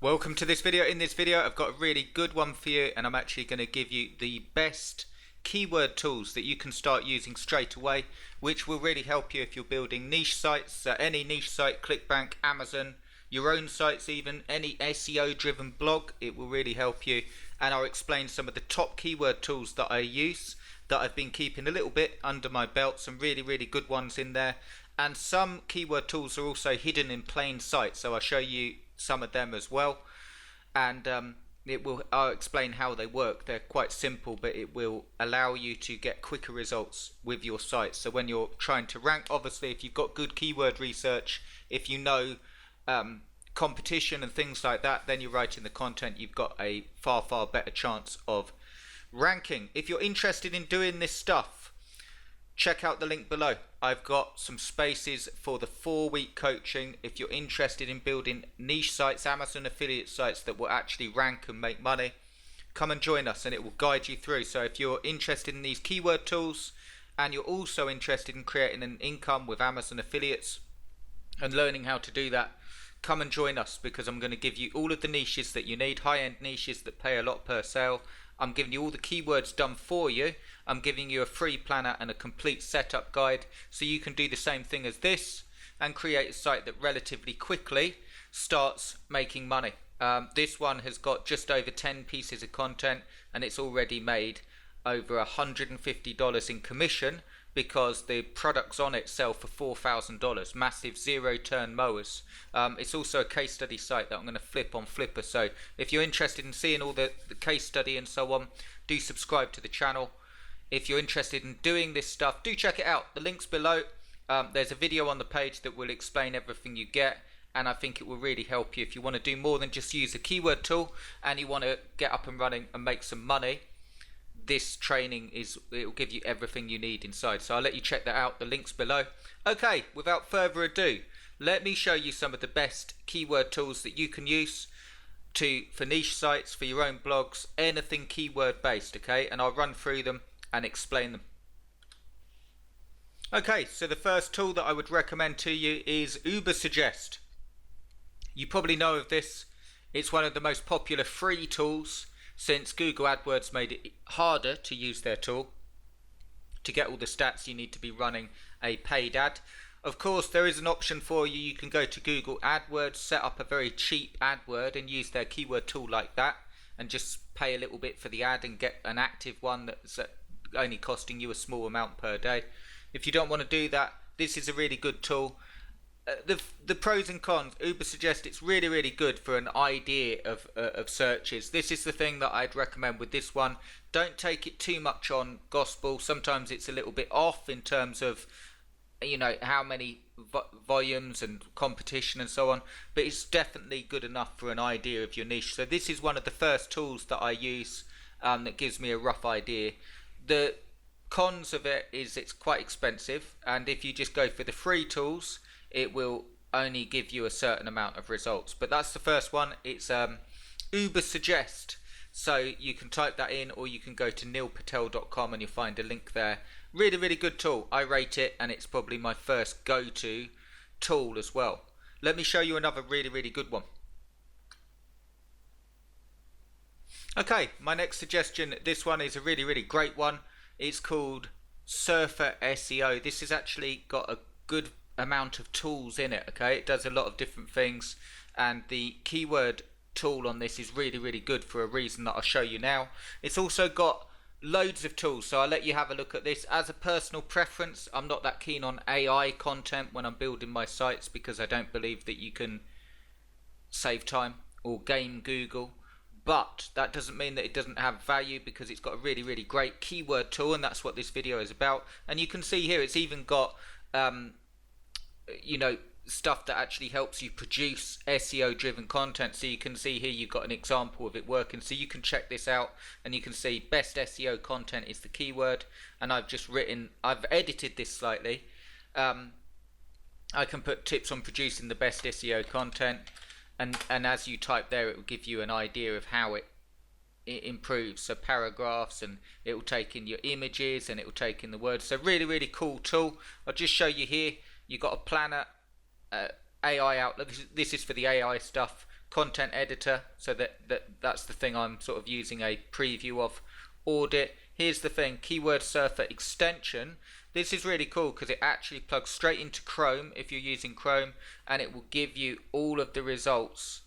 Welcome to this video. In this video I've got a really good one for you, and I'm actually going to give you the best keyword tools that you can start using straight away, which will really help you if you're building niche sites, any niche site, ClickBank, Amazon, your own sites, even any SEO driven blog. It will really help you, and I'll explain some of the top keyword tools that I use that I've been keeping a little bit under my belt. Some really good ones in there, and some keyword tools are also hidden in plain sight, so I'll show you some of them as well, and I'll explain how they work. They're quite simple, but it will allow you to get quicker results with your site. So when you're trying to rank, obviously if you've got good keyword research, if you know competition and things like that, then you're writing the content, you've got a far better chance of ranking. If you're interested in doing this stuff, check out the link below. I've got some spaces for the 4-week coaching. If you're interested in building niche sites, Amazon affiliate sites that will actually rank and make money, come and join us and it will guide you through. So if you're interested in these keyword tools and you're also interested in creating an income with Amazon affiliates and learning how to do that, come and join us, because I'm going to give you all of the niches that you need, high-end niches that pay a lot per sale. I'm giving you all the keywords done for you. I'm giving you a free planner and a complete setup guide, so you can do the same thing as this and create a site that relatively quickly starts making money. This one has got just over 10 pieces of content, and it's already made over $150 in commission, because the products on it sell for $4,000. Massive zero-turn mowers. It's also a case study site that I'm going to flip on Flipper. So if you're interested in seeing all the case study and so on, do subscribe to the channel. If you're interested in doing this stuff, do check it out. The link's below. There's a video on the page that will explain everything you get, and I think it will really help you if you want to do more than just use a keyword tool and you want to get up and running and make some money. This training it will give you everything you need inside, so I'll let you check that out. The link's below. Okay, without further ado, let me show you some of the best keyword tools that you can use for niche sites, for your own blogs, anything keyword based, okay? And I'll run through them and explain them. Okay, so the first tool that I would recommend to you is Ubersuggest. You probably know of this. It's one of the most popular free tools, since Google AdWords made it harder to use their tool. To get all the stats, you need to be running a paid ad. Of course, there is an option for you. You can go to Google AdWords, set up a very cheap AdWord and use their keyword tool like that, and just pay a little bit for the ad and get an active one that's only costing you a small amount per day. If you don't want to do that, this is a really good tool. The pros and cons. Ubersuggest, it's really good for an idea of searches. This is the thing that I'd recommend with this one. Don't take it too much on gospel. Sometimes it's a little bit off in terms of, you know, how many volumes and competition and so on, but it's definitely good enough for an idea of your niche. So this is one of the first tools that I use that gives me a rough idea. The cons of it is it's quite expensive, and if you just go for the free tools, it will only give you a certain amount of results. But that's the first one. It's Ubersuggest. So you can type that in, or you can go to neilpatel.com and you'll find a link there. Really good tool. I rate it, and it's probably my first go-to tool as well. Let me show you another really good one. Okay, my next suggestion, this one is a really great one. It's called Surfer SEO. This has actually got a good amount of tools in it, okay? It does a lot of different things, and the keyword tool on this is really good for a reason that I'll show you now. It's also got loads of tools, so I'll let you have a look at this. As a personal preference, I'm not that keen on AI content when I'm building my sites, because I don't believe that you can save time or game Google. But that doesn't mean that it doesn't have value, because it's got a really great keyword tool, and that's what this video is about. And you can see here it's even got you know, stuff that actually helps you produce SEO driven content. So you can see here you've got an example of it working, so you can check this out and you can see best SEO content is the keyword, and I've edited this slightly. I can put tips on producing the best SEO content, and as you type there, it will give you an idea of how it improves. So paragraphs, and it will take in your images, and it will take in the words. So really cool tool. I'll just show you here. You've got a planner, AI outlook. This is for the AI stuff. content editor, so that's the thing I'm sort of using a preview of. Audit. Here's the thing, keyword surfer extension. This is really cool because it actually plugs straight into Chrome if you're using Chrome, and it will give you all of the results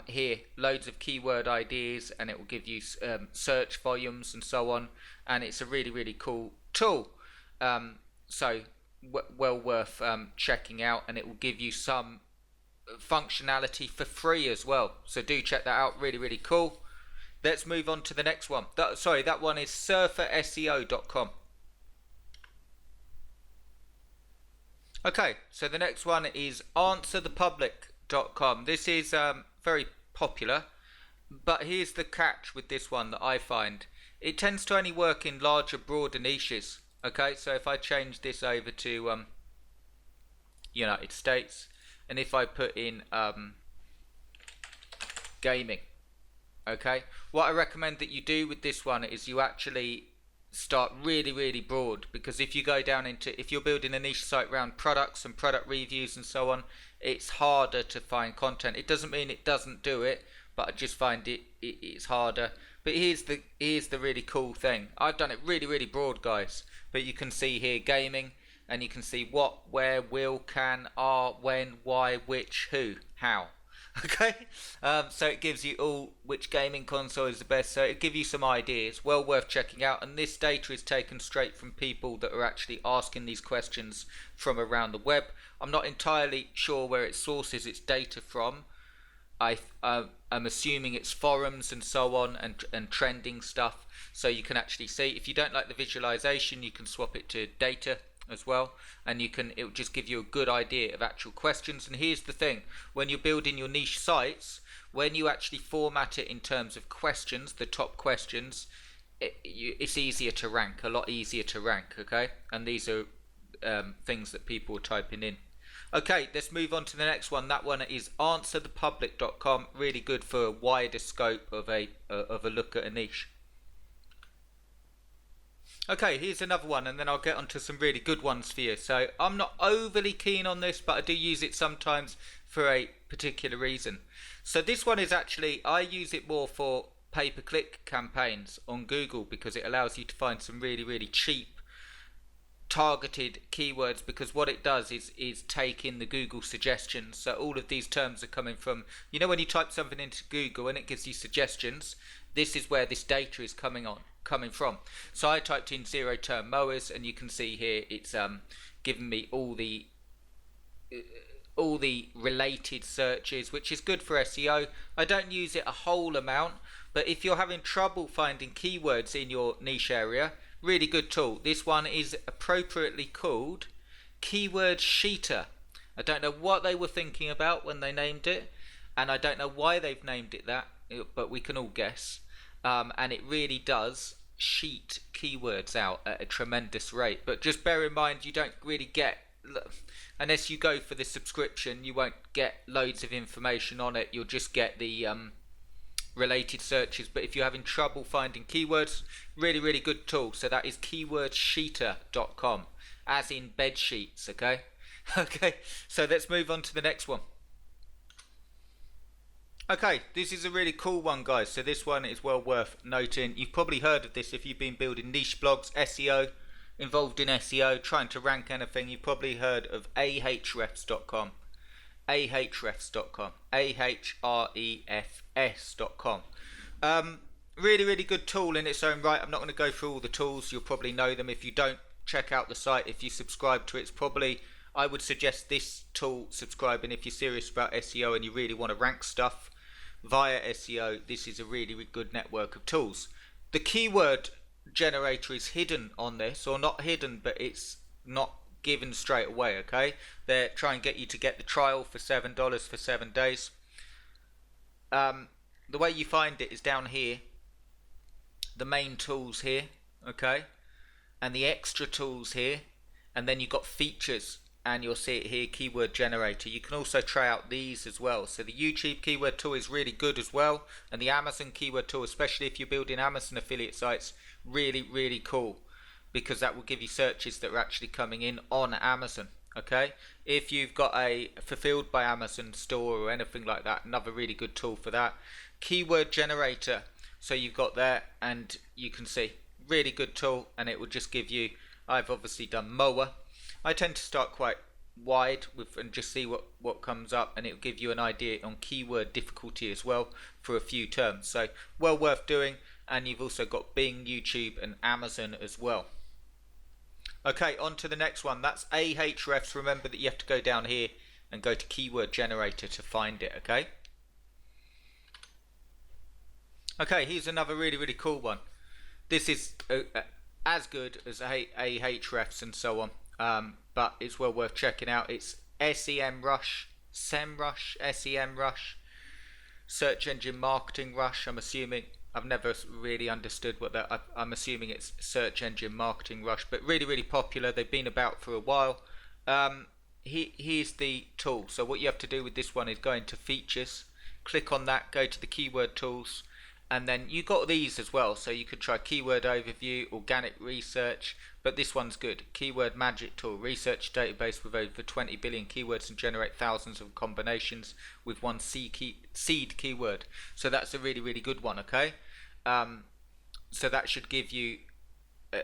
here, loads of keyword ideas, and it will give you search volumes and so on, and it's a really cool tool. So well worth checking out, and it will give you some functionality for free as well, so do check that out. Really cool. Let's move on to the next one. That one is surferseo.com. Okay, so the next one is Answerthepublic.com. This is very popular, but here's the catch with this one that I find. It tends to only work in larger, broader niches. Okay, so if I change this over to United States, and if I put in gaming, okay, what I recommend that you do with this one is you actually start really broad, because if you go down into, if you're building a niche site around products and product reviews and so on, it's harder to find content. It doesn't mean it doesn't do it, but I just find it's harder. But here's the really cool thing. I've done it really broad, guys, but you can see here gaming, and you can see what, where, will, can, are, when, why, which, who, how. Okay, so it gives you all which gaming console is the best, so it gives you some ideas, well worth checking out. And this data is taken straight from people that are actually asking these questions from around the web. I'm not entirely sure where it sources its data from. I'm assuming it's forums and so on, and trending stuff, so you can actually see. If you don't like the visualization, you can swap it to data as well, and it will just give you a good idea of actual questions. And here's the thing, when you're building your niche sites, when you actually format it in terms of questions, the top questions, it's easier to rank, a lot easier to rank. Okay, and these are things that people are typing in. Okay, let's move on to the next one. That one is answerthepublic.com. Really good for a wider scope of a look at a niche. Okay, here's another one, and then I'll get onto some really good ones for you. So I'm not overly keen on this, but I do use it sometimes for a particular reason. So this one is actually, I use it more for pay-per-click campaigns on Google, because it allows you to find some really cheap targeted keywords, because what it does is take in the Google suggestions. So all of these terms are coming from, when you type something into Google and it gives you suggestions, this is where this data is coming from. So I typed in zero turn mowers, and you can see here it's given me all the related searches, which is good for SEO. I don't use it a whole amount, but if you're having trouble finding keywords in your niche area, really good tool. This one is appropriately called Keyword Sheeter. I don't know what they were thinking about when they named it, and I don't know why they've named it that, but we can all guess. And it really does sheet keywords out at a tremendous rate. But just bear in mind, you don't really get, unless you go for the subscription, you won't get loads of information on it. You'll just get the related searches. But if you're having trouble finding keywords, really good tool. So that is keywordsheeter.com, as in bed sheets. Okay. Okay, so let's move on to the next one. Okay, this is a really cool one, guys. So this one is well worth noting. You've probably heard of this if you've been building niche blogs, SEO, involved in SEO, trying to rank anything. You've probably heard of Ahrefs.com. Ahrefs.com. Ahrefs.com. Really good tool in its own right. I'm not going to go through all the tools. You'll probably know them. If you don't, check out the site. If you subscribe to it, it's probably, I would suggest this tool subscribing if you're serious about SEO and you really want to rank stuff via SEO. This is a really good network of tools. The keyword generator is hidden on this, or not hidden, but it's not given straight away. Okay, they're trying to get you to get the trial for $7 for 7 days. The way you find it is down here, the main tools here, okay, and the extra tools here, and then you've got features, and you'll see it here, keyword generator. You can also try out these as well. So the YouTube keyword tool is really good as well, and the Amazon keyword tool, especially if you're building Amazon affiliate sites, really cool, because that will give you searches that are actually coming in on Amazon. Okay, if you've got a fulfilled by Amazon store or anything like that, another really good tool for that. Keyword generator, so you've got there, and you can see really good tool, and it will just give you, I've obviously done mower. I tend to start quite wide with and just see what comes up, and it will give you an idea on keyword difficulty as well for a few terms, so well worth doing. And you've also got Bing, YouTube and Amazon as well. Okay, on to the next one. That's Ahrefs. Remember that you have to go down here and go to keyword generator to find it. Okay, here's another really cool one. This is as good as Ahrefs and so on, but it's well worth checking out. It's SEMRush, SEMRush, Search Engine Marketing Rush. I'm assuming. I've never really understood what that. I'm assuming it's Search Engine Marketing Rush, but really popular. They've been about for a while. Here's the tool. So what you have to do with this one is go into Features, click on that, go to the Keyword Tools, and then you got these as well. So you could try Keyword Overview, Organic Research, but this one's good. Keyword Magic Tool, research database with over 20 billion keywords and generate thousands of combinations with one seed keyword. So that's a really good one. Okay, so that should give you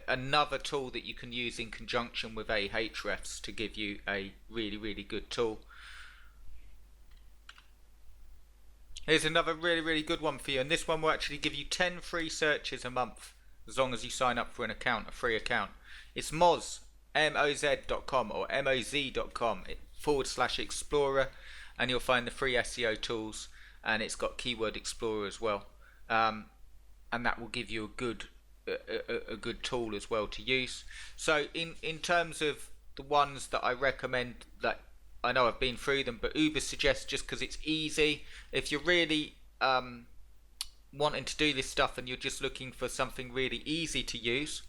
another tool that you can use in conjunction with Ahrefs to give you a really good tool. Here's another really good one for you, and this one will actually give you 10 free searches a month as long as you sign up for an account, a free account. It's Moz, moz.com or moz.com /explorer, and you'll find the free SEO tools, and it's got Keyword Explorer as well, and that will give you a good tool as well to use. So in terms of the ones that I recommend, that I know I've been through them, but Ubersuggest, just because it's easy. If you're really wanting to do this stuff and you're just looking for something really easy to use,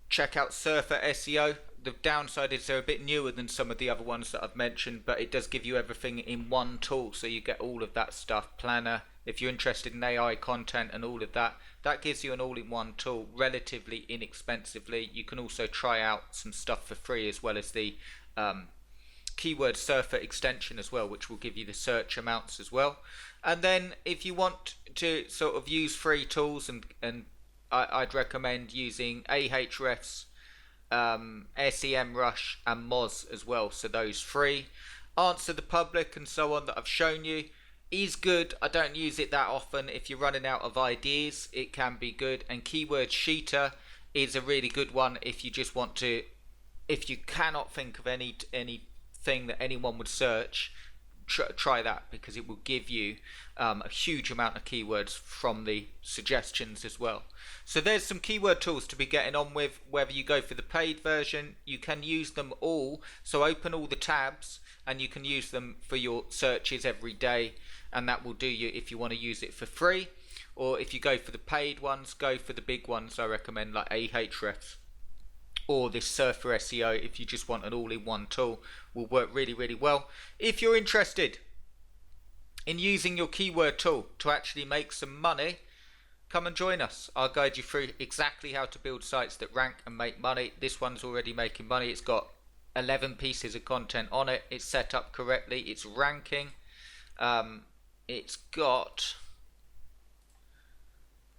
check out Surfer SEO. The downside is they're a bit newer than some of the other ones that I've mentioned, but it does give you everything in one tool, so you get all of that stuff. Planner, if you're interested in AI content and all of that, that gives you an all-in-one tool relatively inexpensively. You can also try out some stuff for free, as well as the Keyword Surfer extension as well, which will give you the search amounts as well. And then if you want to sort of use free tools, and I'd recommend using Ahrefs, SEMRush and Moz as well. So those free. Answerthepublic and so on that I've shown you is good. I don't use it that often. If you're running out of ideas, it can be good. And Keyword Sheeter is a really good one if you just want to, if you cannot think of anything that anyone would search, try that, because it will give you a huge amount of keywords from the suggestions as well. So there's some keyword tools to be getting on with. Whether you go for the paid version, you can use them all. So open all the tabs and you can use them for your searches every day, and that will do you if you want to use it for free. Or if you go for the paid ones, go for the big ones I recommend, like Ahrefs or this Surfer SEO. If you just want an all-in-one tool, will work really well. If you're interested in using your keyword tool to actually make some money, come and join us. I'll guide you through exactly how to build sites that rank and make money. This one's already making money. It's got 11 pieces of content on it. It's set up correctly. It's ranking. It's got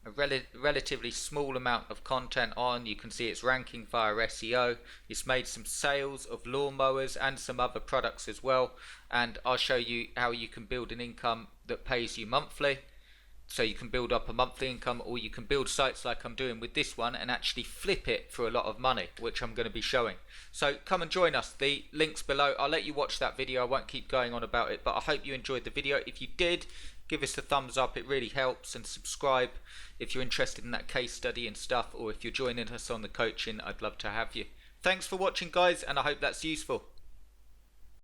a relatively small amount of content on. You can see it's ranking via SEO. It's made some sales of lawnmowers and some other products as well, and I'll show you how you can build an income that pays you monthly. So you can build up a monthly income, or you can build sites like I'm doing with this one and actually flip it for a lot of money, which I'm going to be showing. So come and join us. The link's below. I'll let you watch that video. I won't keep going on about it, but I hope you enjoyed the video. If you did, give us a thumbs up. It really helps. And subscribe if you're interested in that case study and stuff, or if you're joining us on the coaching. I'd love to have you. Thanks for watching, guys, and I hope that's useful.